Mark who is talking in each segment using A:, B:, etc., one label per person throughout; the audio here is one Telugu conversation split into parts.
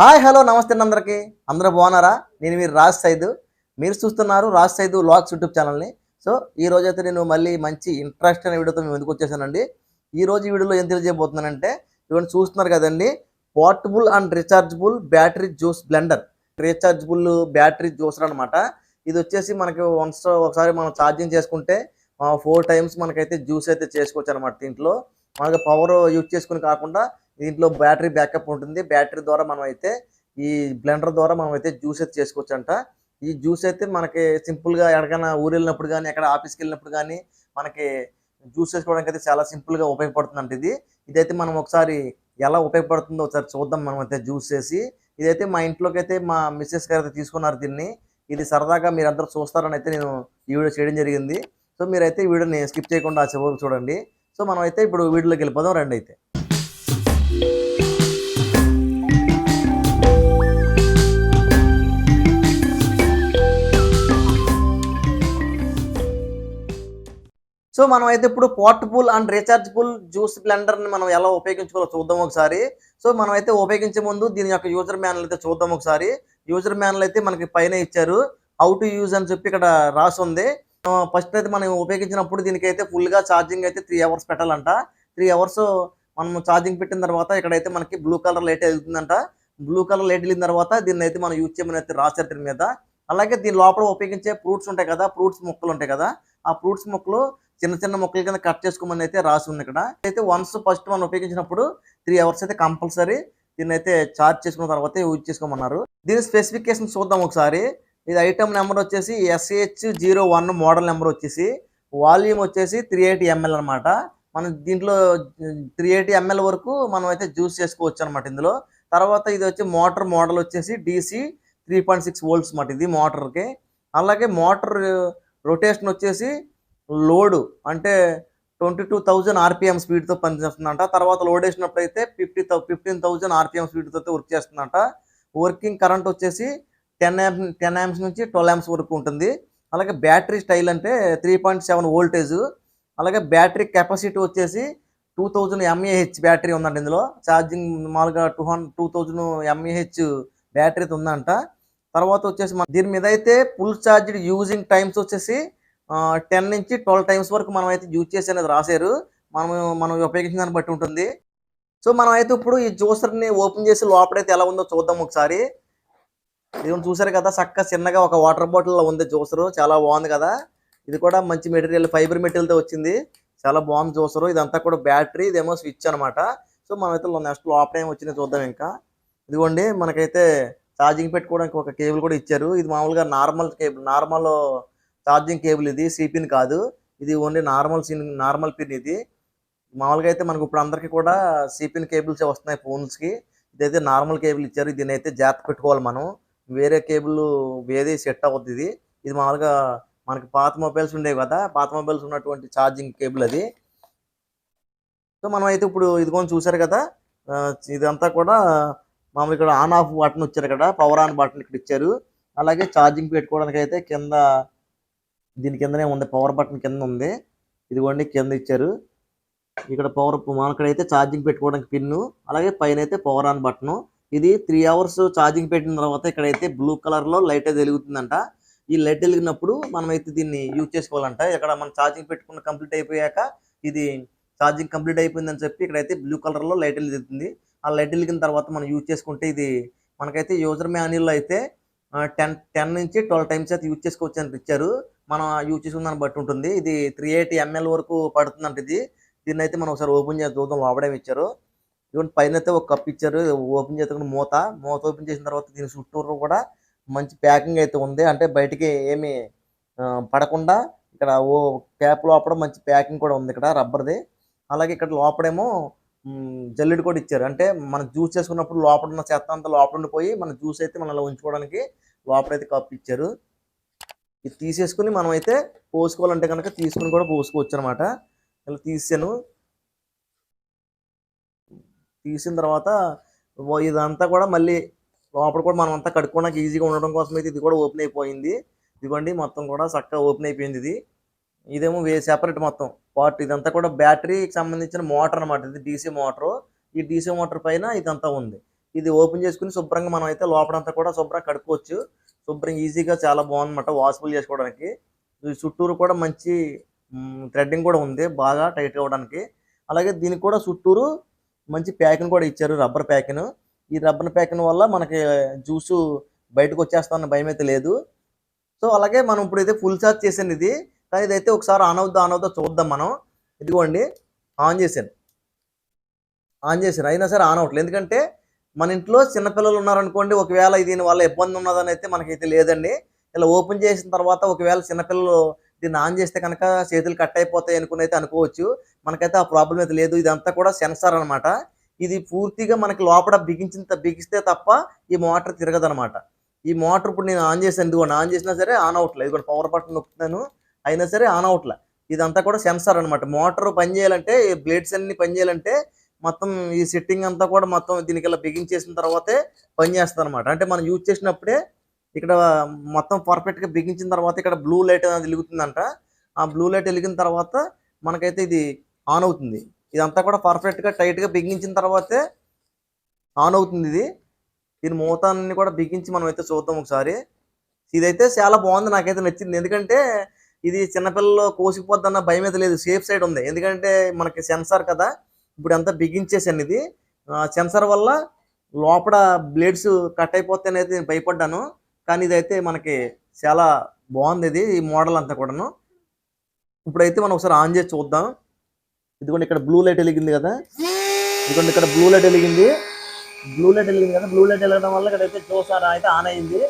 A: హాయ్ హలో నమస్తే అందరికీ. అందరూ బాగున్నారా? నేను మీరు రాజ్ సైదు. మీరు చూస్తున్నారు రాజ్ సైదు వ్లాగ్స్ యూట్యూబ్ ఛానల్ని. సో ఈ రోజైతే నేను మళ్ళీ మంచి ఇంట్రెస్ట్ అయిన వీడియోతో మేము ముందుకు వచ్చేసానండి. ఈ రోజు ఈ వీడియోలో ఏం తెలియజేయబోతున్నానంటే, ఇవన్నీ చూస్తున్నారు కదండి, portable and rechargeable battery juice blender. Rechargeable battery juicer అనమాట. ఇది వచ్చేసి మనకి ఒకసారి మనం ఛార్జింగ్ చేసుకుంటే 4 టైమ్స్ మనకైతే జ్యూస్ అయితే చేసుకోవచ్చు అనమాట. దీంట్లో మనకి పవర్ యూజ్ చేసుకుని కాకుండా దీంట్లో బ్యాటరీ బ్యాకప్ ఉంటుంది. బ్యాటరీ ద్వారా మనం అయితే ఈ బ్లెండర్ ద్వారా మనం అయితే జ్యూస్ అయితే చేసుకోవచ్చంట. ఈ జ్యూస్ అయితే మనకి సింపుల్గా ఎక్కడికైనా ఊరు వెళ్ళినప్పుడు కానీ, ఎక్కడ ఆఫీస్కి వెళ్ళినప్పుడు కానీ మనకి జ్యూస్ చేసుకోవడానికి అయితే చాలా సింపుల్గా ఉపయోగపడుతుందంట. ఇదైతే మనం ఒకసారి ఎలా ఉపయోగపడుతుందో ఒకసారి చూద్దాం. మనం అయితే జ్యూస్ చేసి ఇదైతే మా ఇంట్లోకి అయితే మా మిస్సెస్ గారు అయితే తీసుకున్నారు దీన్ని. ఇది సరదాగా మీరందరూ చూస్తారని అయితే నేను ఈ వీడియో చేయడం జరిగింది. సో మీరైతే ఈ వీడియోని స్కిప్ చేయకుండా చివరికి చూడండి. సో మనం అయితే ఇప్పుడు వీడియోలోకి వెళ్ళిపోదాం రండి అయితే. సో మనం అయితే ఇప్పుడు పోర్టబుల్ అండ్ రీఛార్జబుల్ జ్యూస్ బ్లెండర్ని మనం ఎలా ఉపయోగించుకోవాలో చూద్దాం ఒకసారి. సో మనం అయితే ఉపయోగించే ముందు దీని యొక్క యూజర్ మాన్యువల్ అయితే చూద్దాం ఒకసారి. యూజర్ మాన్యువల్ అయితే మనకి పైన ఇచ్చారు. హౌ టు యూజ్ అని చెప్పి ఇక్కడ రాసి ఉంది. ఫస్ట్ అయితే మనం ఉపయోగించినప్పుడు దీనికైతే ఫుల్గా ఛార్జింగ్ అయితే 3 అవర్స్ పెట్టాలంట. 3 అవర్స్ మనం ఛార్జింగ్ పెట్టిన తర్వాత ఇక్కడైతే మనకి బ్లూ కలర్ లైట్ వెళ్తుందంట. బ్లూ కలర్ లైట్ వెళ్ళిన తర్వాత దీన్ని అయితే మనం యూజ్ చేయమని అయితే రాశారు దీని మీద. అలాగే దీని లోపల ఉపయోగించే ఫ్రూట్స్ ఉంటాయి కదా, ఫ్రూట్స్ మొక్కలు ఉంటాయి కదా, ఆ ఫ్రూట్స్ మొక్కలు చిన్న చిన్న మొక్కల కింద కట్ చేసుకోమని అయితే రాసి ఉంది ఇక్కడ. అయితే ఫస్ట్ మనం ఉపయోగించినప్పుడు 3 అవర్స్ అయితే కంపల్సరీ దీన్ని అయితే ఛార్జ్ చేసుకున్న తర్వాత యూజ్ చేసుకోమన్నారు. దీని స్పెసిఫికేషన్ చూద్దాం ఒకసారి. ఇది ఐటమ్ నెంబర్ వచ్చేసి SH01 మోడల్ నెంబర్ వచ్చేసి, వాల్యూమ్ వచ్చేసి 380 ml అనమాట. మనం దీంట్లో 380 ml వరకు మనం అయితే జ్యూస్ చేసుకోవచ్చు అనమాట ఇందులో. తర్వాత ఇది వచ్చి మోటార్ మోడల్ వచ్చేసి DC 3.6 volts అనమాట ఇది మోటార్కి. అలాగే మోటార్ రొటేషన్ వచ్చేసి లోడు అంటే 22,000 RPM స్పీడ్తో పనిచేస్తుందంట. తర్వాత లోడ్ వేసినప్పుడు అయితే 15,000 RPM స్పీడ్తో వర్క్ చేస్తుందంట. వర్కింగ్ కరెంట్ వచ్చేసి 10 amps నుంచి 12 amps వరకు ఉంటుంది. అలాగే బ్యాటరీ స్టైల్ అంటే 3.7 వోల్టేజ్. అలాగే బ్యాటరీ కెపాసిటీ వచ్చేసి 2000 mAh బ్యాటరీ ఉందండి ఇందులో. ఛార్జింగ్ మామూలుగా 2000 mAh బ్యాటరీ అయితే ఉందంట. తర్వాత వచ్చేసి దీని మీద అయితే ఫుల్ ఛార్జ్డ్ యూజింగ్ టైమ్స్ వచ్చేసి 10 నుంచి 12 టైమ్స్ వరకు మనం అయితే యూజ్ చేసి అనేది రాశారు. మనం ఉపయోగించిన దాన్ని బట్టి ఉంటుంది. సో మనం అయితే ఇప్పుడు ఈ జ్యూసర్ని ఓపెన్ చేసి లోపలైతే ఎలా ఉందో చూద్దాం ఒకసారి. ఇది చూసారు కదా, చక్కగా చిన్నగా ఒక వాటర్ బాటిల్లో ఉంది జ్యూసరు. చాలా బాగుంది కదా. ఇది కూడా మంచి మెటీరియల్, ఫైబర్ మెటీరియల్తో వచ్చింది. చాలా బాగుంది జ్యూసరు. ఇదంతా కూడా బ్యాటరీ, ఇదేమో స్విచ్ అనమాట. సో మనం అయితే నెక్స్ట్ లోపల ఏమి వచ్చిందో చూద్దాం. ఇంకా ఇదిగోండి, మనకైతే ఛార్జింగ్ పెట్టుకోవడానికి ఒక కేబుల్ కూడా ఇచ్చారు. ఇది మామూలుగా normal cable, normal charging cable. ఇది సిపిన్ కాదు, ఇది ఓన్లీ నార్మల్ పిన్. ఇది మామూలుగా అయితే మనకు ఇప్పుడు అందరికీ కూడా సిపిన్ కేబుల్స్ వస్తున్నాయి ఫోన్స్కి. ఇదైతే నార్మల్ కేబుల్ ఇచ్చారు. దీన్ని అయితే జాగ్రత్త పెట్టుకోవాలి మనం. వేరే కేబుల్ ఏది సెట్ అవుతుంది. ఇది మామూలుగా మనకి పాత మొబైల్స్ ఉండేవి కదా, పాత మొబైల్స్ ఉన్నటువంటి ఛార్జింగ్ కేబుల్ అది. సో మనం అయితే ఇప్పుడు ఇదిగోని చూసారు కదా, ఇదంతా కూడా మామూలు ఇక్కడ ఆన్ ఆఫ్ బటన్ వచ్చారు, ఇక్కడ పవర్ ఆన్ బటన్ ఇక్కడ ఇచ్చారు. అలాగే ఛార్జింగ్ పెట్టుకోవడానికి అయితే కింద దీని కిందనే ఉంది, పవర్ బటన్ కింద ఉంది. ఇదిగోండి కింద ఇచ్చారు. ఇక్కడ మనకైతే ఛార్జింగ్ పెట్టుకోవడానికి పిన్ను, అలాగే పైన అయితే పవర్ ఆన్ బటన్. ఇది 3 అవర్స్ ఛార్జింగ్ పెట్టిన తర్వాత ఇక్కడైతే బ్లూ కలర్లో లైట్ అయితే వెలుగుతుందంట. ఈ లైట్ వెలిగినప్పుడు మనం అయితే దీన్ని యూజ్ చేసుకోవాలంట. ఇక్కడ మనం ఛార్జింగ్ పెట్టుకున్న కంప్లీట్ అయిపోయాక ఇది ఛార్జింగ్ కంప్లీట్ అయిపోయిందని చెప్పి ఇక్కడైతే బ్లూ కలర్లో లైట్ వెలుగుతుంది. ఆ లైట్ వెలిగిన తర్వాత మనం యూజ్ చేసుకుంటే ఇది మనకైతే యూజర్ మాన్యువల్లో అయితే 10 నుంచి 12 టైమ్స్ అయితే యూజ్ చేసుకోవచ్చు అని ఇచ్చారు. మనం యూజ్ చేసుకున్న దాన్ని బట్టి ఉంటుంది. ఇది 380 ml వరకు పడుతుందంట ఇది. దీన్ని అయితే మనం ఒకసారి ఓపెన్ చేసి చూద్దాం లోపడేమి ఇచ్చారు. ఇదిగోండి పైన అయితే ఒక కప్ ఇచ్చారు. ఓపెన్ చేస్తే మూత ఓపెన్ చేసిన తర్వాత దీని చుట్టూరు కూడా మంచి ప్యాకింగ్ అయితే ఉంది. అంటే బయటికి ఏమి పడకుండా ఇక్కడ క్యాప్ లోపల మంచి ప్యాకింగ్ కూడా ఉంది, ఇక్కడ రబ్బర్ది. అలాగే ఇక్కడ లోపడేమో జల్లెడు కూడా ఇచ్చారు. అంటే మనం జ్యూస్ చేసుకున్నప్పుడు లోపల ఉన్న చెత్త అంతా లోపల ఉండిపోయి మన జ్యూస్ అయితే మనల్ని ఉంచుకోవడానికి లోపలైతే కప్ ఇచ్చారు. ఇది తీసేసుకుని మనం అయితే పోసుకోవాలంటే కనుక తీసుకుని కూడా పోసుకోవచ్చు అనమాట. ఇలా తీసిన తర్వాత ఇదంతా కూడా మళ్ళీ లోపల కూడా మనం అంతా కడుక్కోవడానికి ఈజీగా ఉండడం కోసం అయితే ఇది కూడా ఓపెన్ అయిపోయింది. ఇదిగోండి మొత్తం కూడా చక్కగా ఓపెన్ అయిపోయింది. ఇదేమో సెపరేట్ మొత్తం పార్ట్. ఇదంతా కూడా బ్యాటరీకి సంబంధించిన మోటార్ అనమాట. ఇది DC మోటారు. ఈ DC మోటార్ పైన ఇదంతా ఉంది. ఇది ఓపెన్ చేసుకుని శుభ్రంగా మనం అయితే లోపలంతా కూడా శుభ్రంగా కడుక్కోవచ్చు. శుభ్రంగా ఈజీగా చాలా బాగుందన్నమాట వాషబుల్ చేసుకోవడానికి. ఈ చుట్టూరు కూడా మంచి థ్రెడ్డింగ్ కూడా ఉంది బాగా టైట్ అవ్వడానికి. అలాగే దీనికి కూడా చుట్టూరు మంచి ప్యాకింగ్ కూడా ఇచ్చారు, రబ్బర్ ప్యాకింగ్. ఈ రబ్బర్ ప్యాకింగ్ వల్ల మనకి జ్యూసు బయటకు వచ్చేస్తామన్న భయం అయితే లేదు. సో అలాగే మనం ఇప్పుడైతే ఫుల్ ఛార్జ్ చేశాను ఇది. కానీ ఇదైతే ఒకసారి ఆన్ అవుద్దా చూద్దాం మనం. ఇదిగోండి ఆన్ చేశాను. అయినా సరే ఆన్ అవ్వట్లేదు. ఎందుకంటే మన ఇంట్లో చిన్నపిల్లలు ఉన్నారనుకోండి, ఒకవేళ దీనివల్ల ఇబ్బంది ఉన్నదని అయితే మనకైతే లేదండి. ఇలా ఓపెన్ చేసిన తర్వాత ఒకవేళ చిన్నపిల్లలు దీన్ని ఆన్ చేస్తే కనుక చేతులు కట్ అయిపోతాయి అనుకుని అయితే అనుకోవచ్చు. మనకైతే ఆ ప్రాబ్లం అయితే లేదు. ఇదంతా కూడా సెన్సార్ అనమాట. ఇది పూర్తిగా మనకి లోపల బిగిస్తే తప్ప ఈ మోటార్ తిరగదనమాట. ఈ మోటార్ ఇప్పుడు నేను ఆన్ చేశాను. ఇదిగోండి ఆన్ చేసినా సరే ఆన్ అవ్వట్లేదు. ఇదిగోండి పవర్ బటన్ నొక్కుతున్నాను, అయినా సరే ఆన్ అవ్వట్లే. ఇదంతా కూడా సెన్సార్ అనమాట. మోటార్ పనిచేయాలంటే, ఈ బ్లేడ్స్ అన్ని పనిచేయాలంటే మొత్తం ఈ సెట్టింగ్ అంతా కూడా మొత్తం దీనికి ఇలా బిగించేసిన తర్వాతే పనిచేస్తుంది అనమాట. అంటే మనం యూజ్ చేసినప్పుడే ఇక్కడ మొత్తం పర్ఫెక్ట్గా బిగించిన తర్వాత ఇక్కడ బ్లూ లైట్ అనేది వెలుగుతుందంట. ఆ బ్లూ లైట్ వెలిగిన తర్వాత మనకైతే ఇది ఆన్ అవుతుంది. ఇదంతా కూడా పర్ఫెక్ట్గా టైట్గా బిగించిన తర్వాతే ఆన్ అవుతుంది ఇది. దీని మూతాన్ని కూడా బిగించి మనం అయితే చూద్దాం ఒకసారి. ఇదైతే చాలా బాగుంది, నాకైతే నచ్చింది. ఎందుకంటే ఇది చిన్నపిల్లలు కోసిపోద్దన్న భయం అయితే లేదు, సేఫ్ సైడ్ ఉంది. ఎందుకంటే మనకి సెన్సార్ కదా, ఇప్పుడు అంతా బిగించేసాను ఇది. సెన్సార్ వల్ల లోపల బ్లేడ్స్ కట్ అయిపోతాయనేది నేను భయపడ్డాను. కానీ ఇదైతే మనకి చాలా బాగుంది ఇది, ఈ మోడల్ అంతా కూడాను. ఇప్పుడైతే మనం ఒకసారి ఆన్ చేసి చూద్దాం. ఇదిగోండి ఇక్కడ బ్లూ లైట్ వెలిగింది కదా, ఇదిగోండి ఇక్కడ బ్లూ లైట్ వెలిగింది కదా. బ్లూ లైట్ వెలగడం వల్ల ఇక్కడైతే జ్యూసర్ అయితే ఆన్ అయ్యింది.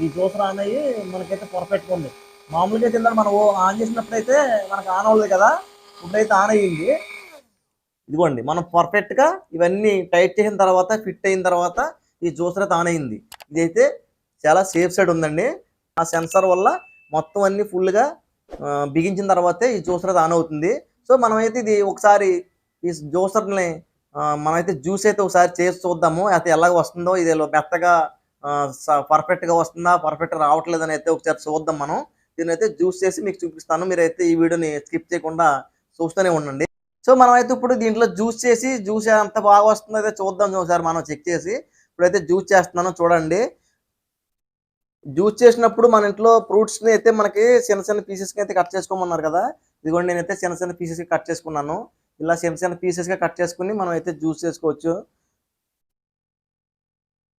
A: ఈ జ్యూసర్ ఆన్ అయ్యి మనకైతే పర్ఫెక్ట్గా ఉంది. మామూలుగా అయితే మనం ఆన్ చేసినప్పుడైతే మనకు ఆన్ అవ్వలేదు కదా, ఇప్పుడైతే ఆన్ అయ్యింది. ఇదిగోండి మనం పర్ఫెక్ట్గా ఇవన్నీ టైట్ చేసిన తర్వాత, ఫిట్ అయిన తర్వాత ఈ జ్యూసర్ అయితే ఆన్ అయ్యింది. ఇదైతే చాలా సేఫ్ సైడ్ ఉందండి. ఆ సెన్సార్ వల్ల మొత్తం అన్ని ఫుల్గా బిగించిన తర్వాతే ఈ జ్యూసర్ అయితే ఆన్ అవుతుంది. సో మనమైతే ఇది ఒకసారి ఈ జ్యూసర్ని మనమైతే జ్యూస్ అయితే ఒకసారి చేసి చూద్దాము. అయితే ఎలాగ వస్తుందో, ఇది మెత్తగా పర్ఫెక్ట్గా వస్తుందా, పర్ఫెక్ట్గా రావట్లేదని అయితే ఒకసారి చూద్దాం మనం. దీన్ని అయితే జ్యూస్ చేసి మీకు చూపిస్తాను. మీరైతే ఈ వీడియోని స్కిప్ చేయకుండా చూస్తూనే ఉండండి. సో మనమైతే ఇప్పుడు దీంట్లో జ్యూస్ ఎంత బాగా వస్తుందో అయితే చూద్దాం ఒకసారి మనం చెక్ చేసి. ఇప్పుడైతే జ్యూస్ చేస్తున్నాను చూడండి. జ్యూస్ చేసినప్పుడు మన ఇంట్లో ఫ్రూట్స్ని అయితే మనకి చిన్న చిన్న పీసెస్కి అయితే కట్ చేసుకోమన్నారు కదా. ఇదిగోండి నేనైతే చిన్న చిన్న పీసెస్కి కట్ చేసుకున్నాను. ఇలా చిన్న చిన్న పీసెస్గా కట్ చేసుకుని మనం అయితే జ్యూస్ చేసుకోవచ్చు.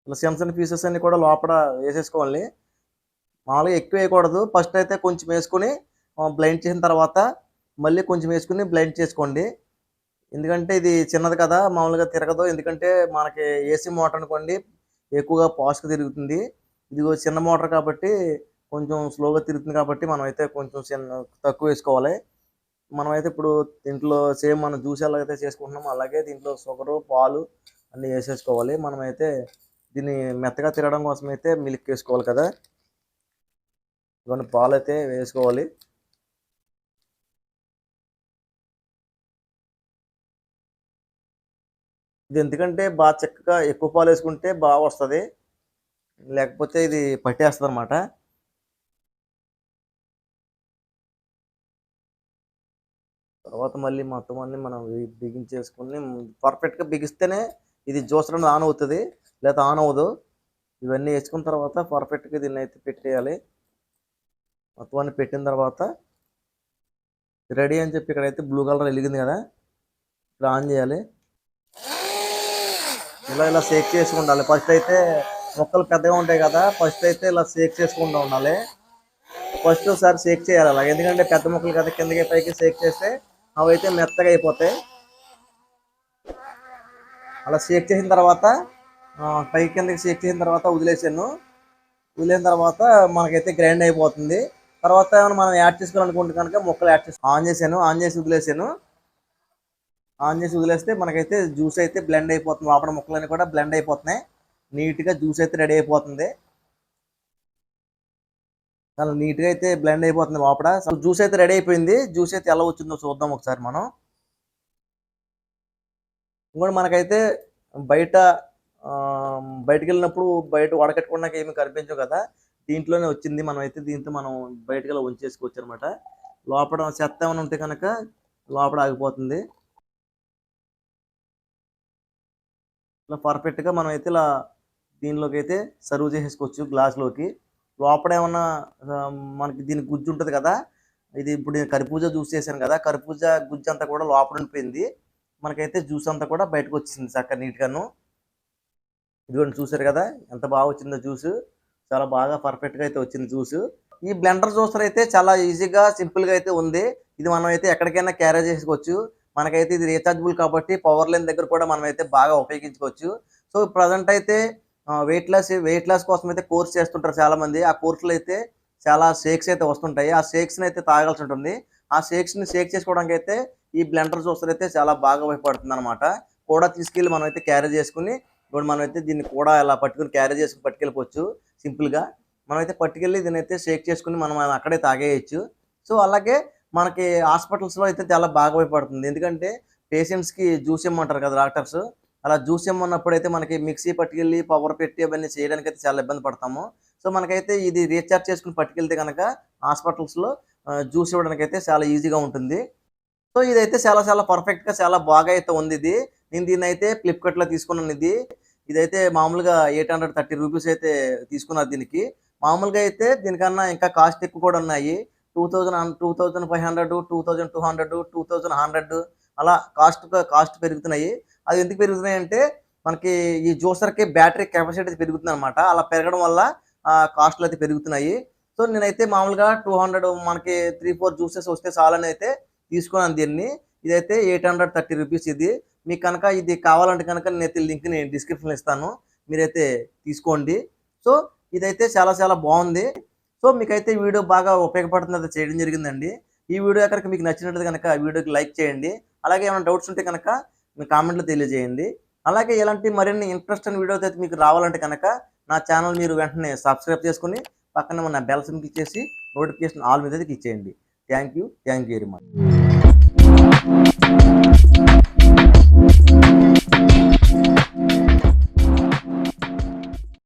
A: ఇలా చిన్న చిన్న పీసెస్ అన్ని కూడా లోపల వేసేసుకోవాలి. మామూలుగా ఎక్కువ వేయకూడదు. ఫస్ట్ అయితే కొంచెం వేసుకొని బ్లెండ్ చేసిన తర్వాత మళ్ళీ కొంచెం వేసుకుని బ్లెండ్ చేసుకోండి. ఎందుకంటే ఇది చిన్నది కదా, మామూలుగా తిరగదు. ఎందుకంటే మనకి ఏసీ మోటార్ అనుకోండి ఎక్కువగా ఫాస్ట్గా తిరుగుతుంది. ఇది చిన్న మోటార్ కాబట్టి కొంచెం స్లోగా తిరుగుతుంది కాబట్టి మనమైతే కొంచెం తక్కువ వేసుకోవాలి. మనమైతే ఇప్పుడు దీంట్లో సేమ్ మనం జ్యూస్ ఎలాగైతే చేసుకుంటున్నామో అలాగే దీంట్లో షుగరు, పాలు అన్నీ వేసేసుకోవాలి. మనమైతే దీన్ని మెత్తగా తిరగడం కోసం అయితే మిల్క్ వేసుకోవాలి కదా. ఇవన్నీ పాలు అయితే వేసుకోవాలి. ఇది ఎందుకంటే బాగా చక్కగా ఎక్కువ పాలు వేసుకుంటే బాగా వస్తుంది, లేకపోతే ఇది పట్టేస్తుంది అనమాట. తర్వాత మళ్ళీ మొత్తం అన్ని మనం బిగించేసుకుని పర్ఫెక్ట్గా బిగిస్తేనే ఇది జ్యూసర్ అనేది ఆన్ అవుతుంది, లేదా ఆన్ అవ్వదు. ఇవన్నీ వేసుకున్న తర్వాత పర్ఫెక్ట్గా దీన్ని అయితే పెట్టేయాలి. మొత్తం అన్ని పెట్టిన తర్వాత రెడీ అని చెప్పి ఇక్కడైతే బ్లూ కలర్ వెలిగింది కదా, ఇక్కడ ఆన్ చేయాలి. ఇలా షేక్ చేసుకుంటూ ఉండాలి. ఫస్ట్ అయితే మొక్కలు పెద్దగా ఉంటాయి కదా, ఫస్ట్ అయితే ఇలా షేక్ చేసుకుంటూ ఉండాలి. ఫస్ట్ ఒకసారి షేక్ చేయాలి అలా, ఎందుకంటే పెద్ద మొక్కలు కదా కిందకి పైకి షేక్ చేస్తే అవి అయితే మెత్తగా అయిపోతాయి. అలా షేక్ చేసిన తర్వాత పైకి కిందకి షేక్ చేసిన తర్వాత వదిలేసిన తర్వాత మనకైతే గ్రైండ్ అయిపోతుంది. తర్వాత ఏమైనా మనం యాడ్ చేసుకోవాలనుకుంటే కనుక మొక్కలు ఆన్ చేసి వదిలేస్తే మనకైతే జ్యూస్ అయితే బ్లెండ్ అయిపోతుంది. లోపల ముక్కలన్నీ కూడా బ్లెండ్ అయిపోతున్నాయి. నీట్గా జ్యూస్ అయితే రెడీ అయిపోతుంది. చాలా నీట్గా అయితే బ్లెండ్ అయిపోతుంది లోపల. అసలు జ్యూస్ అయితే రెడీ అయిపోయింది. జ్యూస్ అయితే ఎలా వచ్చిందో చూద్దాం ఒకసారి మనం. ఇంకోటి మనకైతే బయటకు వెళ్ళినప్పుడు బయట వడకట్టుకున్నాక ఏమి కనిపించవు కదా, దీంట్లోనే వచ్చింది. మనం అయితే దీంతో మనం బయటకు వెళ్ళి ఉంచేసుకోవచ్చు అనమాట. లోపల చెత్త ఏమైనా ఉంటే కనుక లోపల ఆగిపోతుంది. ఇలా పర్ఫెక్ట్‌గా మనం అయితే ఇలా దీనిలోకి అయితే సర్వ్ చేసేసుకోవచ్చు గ్లాస్‌లోకి. లోపల ఏమన్నా మనకి దీనికి గుజ్జు ఉంటది కదా! ఇది ఇప్పుడు నేను కర్బూజా జ్యూస్ చేశాను కదా! కర్బూజా గుజ్జంతా కూడా లోపల ఉండిపోయింది. మనకైతే జ్యూస్ అంతా కూడా బయటకొచ్చేసింది చక్కగా నీట్‌గాను. ఇదిగోండి చూసారు కదా! ఎంత బాగా వచ్చిందో జ్యూసు. చాలా బాగా పర్ఫెక్ట్‌గా అయితే వచ్చింది జ్యూసు. ఈ బ్లెండర్ జ్యూసర్ అయితే చాలా ఈజీగా, సింపుల్‌గా అయితే ఉంది. ఇది మనం అయితే ఎక్కడికైనా క్యారీ చేసుకోవచ్చు. మనకైతే ఇది రీచార్జబుల్ కాబట్టి పవర్ లైన్ దగ్గర కూడా మనమైతే బాగా ఉపయోగించుకోవచ్చు. సో, ప్రెజెంట్ అయితే వెయిట్ లాస్ కోసం అయితే కోర్స్ చేస్తుంటారు చాలామంది. ఆ కోర్స్‌లో అయితే చాలా షేక్స్ అయితే వస్తుంటాయి. ఆ షేక్స్‌ని అయితే తాగాల్సి ఉంటుంది. ఆ షేక్స్‌ని షేక్ చేసుకోవడానికైతే ఈ బ్లెండర్ జ్యూసర్ అయితే చాలా బాగా ఉపయోగపడుతుందనమాట. కూడా తీసుకెళ్ళి మనమైతే క్యారీ చేసుకొని ఇప్పుడు మనమైతే దీన్ని కూడా ఇలా పట్టుకొని క్యారీ చేసుకొని పట్టుకెళ్ళిపోవచ్చు సింపుల్‌గా. మనమైతే పట్టుకెళ్ళి దీన్నైతే షేక్ చేసుకొని మనం అక్కడే తాగేయొచ్చు. సో, అలాగే మనకి హాస్పిటల్స్‌లో అయితే చాలా బాగా ఉపయోగపడుతుంది. ఎందుకంటే పేషెంట్స్‌కి జ్యూస్ ఇమ్మంటారు కదా డాక్టర్స్. అలా జ్యూస్ ఇమ్మన్నప్పుడైతే మనకి మిక్సీ పట్టుకెళ్ళి పవర్ పెట్టి అవన్నీ చేయడానికైతే చాలా ఇబ్బంది పడతాము. సో, మనకైతే ఇది రీచార్జ్ చేసుకొని పట్టుకెళ్తే గనక హాస్పిటల్స్‌లో జ్యూస్ ఇవ్వడానికైతే చాలా ఈజీగా ఉంటుంది. సో, ఇదైతే చాలా చాలా పర్ఫెక్ట్‌గా చాలా బాగా అయితే ఉందిది. నేను దీన్నైతే ఫ్లిప్‌కార్ట్‌లో తీసుకున్నానిది. ఇదైతే మామూలుగా రూ. 830 అయితే తీసుకున్నారు దీనికి. మామూలుగా అయితే దీనికన్నా ఇంకా కాస్ట్ ఎక్కువ కూడా ఉన్నాయి. 2500, 2200, 2100 అలా కాస్ట్ పెరుగుతున్నాయి. అవి ఎందుకు పెరుగుతున్నాయంటే మనకి ఈ జ్యూసర్‌కి బ్యాటరీ కెపాసిటీ పెరుగుతుందనమాట. అలా పెరగడం వల్ల కాస్ట్‌లయితే పెరుగుతున్నాయి. సో, నేనైతే మామూలుగా 200 మనకి 3, 4 జ్యూసెస్ వస్తే చాలని అయితే తీసుకున్నాను దీన్ని. ఇదైతే రూ. 830 ఇది. మీకు కనుక ఇది కావాలంటే కనుక నేనైతే లింక్‌ని డిస్క్రిప్షన్‌లో ఇస్తాను. మీరైతే తీసుకోండి. సో, ఇదైతే చాలా చాలా బావుంది. సో, మీకైతే ఈ వీడియో బాగా ఉపయోగపడుతుందయితే చేయడం జరిగిందండి. ఈ వీడియో కనుక మీకు నచ్చినట్లయితే గనక వీడియోకి లైక్ చేయండి. అలాగే ఏమైనా డౌట్స్ ఉంటే కనుక మీ కామెంట్‌లో తెలియజేయండి. అలాగే ఇలాంటి మరిన్ని ఇంట్రెస్టింగ్ వీడియోస్ అయితే మీకు రావాలంటే కనుక నా ఛానల్ మీరు వెంటనే సబ్స్క్రైబ్ చేసుకొని పక్కన ఉన్న బెల్ సింబల్ క్లిక్ చేసి నోటిఫికేషన్ ఆల్ మీద అయితే క్లిక్ చేయండి. Thank you very much.